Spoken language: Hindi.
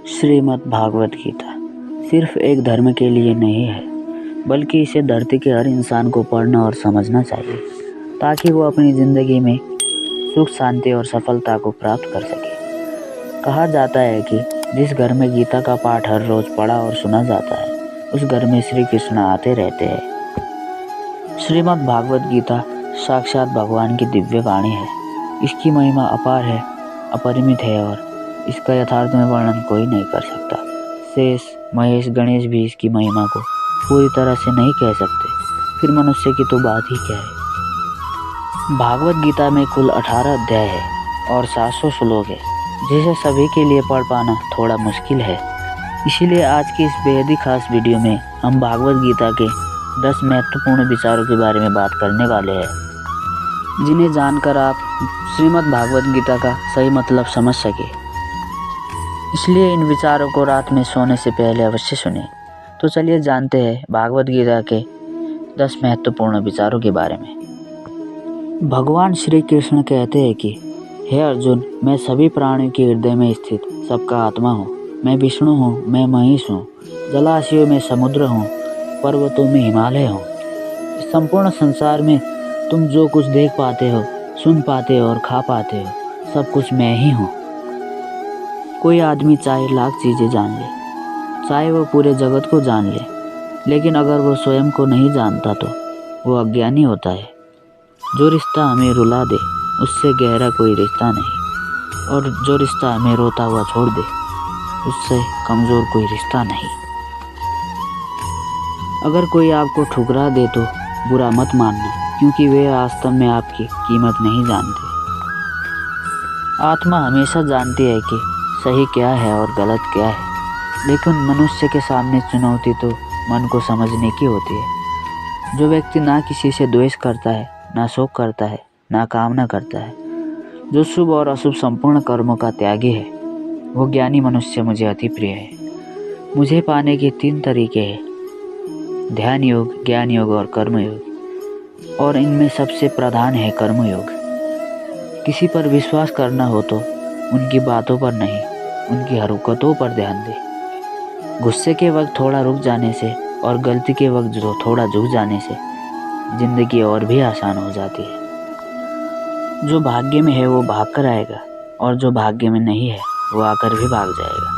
श्रीमद् भागवत गीता सिर्फ एक धर्म के लिए नहीं है, बल्कि इसे धरती के हर इंसान को पढ़ना और समझना चाहिए ताकि वो अपनी ज़िंदगी में सुख, शांति और सफलता को प्राप्त कर सके। कहा जाता है कि जिस घर में गीता का पाठ हर रोज़ पढ़ा और सुना जाता है, उस घर में श्री कृष्ण आते रहते हैं। श्रीमद् भागवत गीता साक्षात भगवान की दिव्य वाणी है। इसकी महिमा अपार है, अपरिमित है और इसका यथार्थ में वर्णन कोई नहीं कर सकता। शेष, महेश, गणेश भी इसकी महिमा को पूरी तरह से नहीं कह सकते, फिर मनुष्य की तो बात ही क्या है। भागवत गीता में कुल 18 अध्याय है और 700 श्लोक है, जिसे सभी के लिए पढ़ पाना थोड़ा मुश्किल है। इसीलिए आज की इस बेहद ही खास वीडियो में हम भागवत गीता के 10 महत्वपूर्ण विचारों के बारे में बात करने वाले हैं, जिन्हें जानकर आप श्रीमद् भागवत गीता का सही मतलब समझ सके। इसलिए इन विचारों को रात में सोने से पहले अवश्य सुनें। तो चलिए जानते हैं भागवत गीता के 10 महत्वपूर्ण विचारों के बारे में। भगवान श्री कृष्ण कहते हैं कि हे अर्जुन, मैं सभी प्राणियों के हृदय में स्थित सबका आत्मा हूँ। मैं विष्णु हूँ, मैं महेश हूँ, जलाशयों में समुद्र हूँ, पर्वतों में हिमालय हूँ। इस संपूर्ण संसार में तुम जो कुछ देख पाते हो, सुन पाते हो और खा पाते हो, सब कुछ मैं ही हूँ। कोई आदमी चाहे लाख चीज़ें जान ले, चाहे वो पूरे जगत को जान ले, लेकिन अगर वो स्वयं को नहीं जानता तो वो अज्ञानी होता है। जो रिश्ता हमें रुला दे उससे गहरा कोई रिश्ता नहीं, और जो रिश्ता हमें रोता हुआ छोड़ दे उससे कमज़ोर कोई रिश्ता नहीं। अगर कोई आपको ठुकरा दे तो बुरा मत मानना, क्योंकि वे वास्तव में आपकी कीमत नहीं जानते। आत्मा हमेशा जानती है कि सही क्या है और गलत क्या है, लेकिन मनुष्य के सामने चुनौती तो मन को समझने की होती है। जो व्यक्ति ना किसी से द्वेष करता है, ना शोक करता है, ना कामना करता है, जो शुभ और अशुभ संपूर्ण कर्मों का त्यागी है, वो ज्ञानी मनुष्य मुझे अति प्रिय है। मुझे पाने के 3 तरीके हैं, ध्यान योग, ज्ञान योग और कर्म योग, और इनमें सबसे प्रधान है कर्म योग। किसी पर विश्वास करना हो तो उनकी बातों पर नहीं, उनकी हरकतों पर ध्यान दे। गुस्से के वक्त थोड़ा रुक जाने से और गलती के वक्त जो थोड़ा झुक जाने से ज़िंदगी और भी आसान हो जाती है। जो भाग्य में है वो भाग कर आएगा, और जो भाग्य में नहीं है वो आकर भी भाग जाएगा।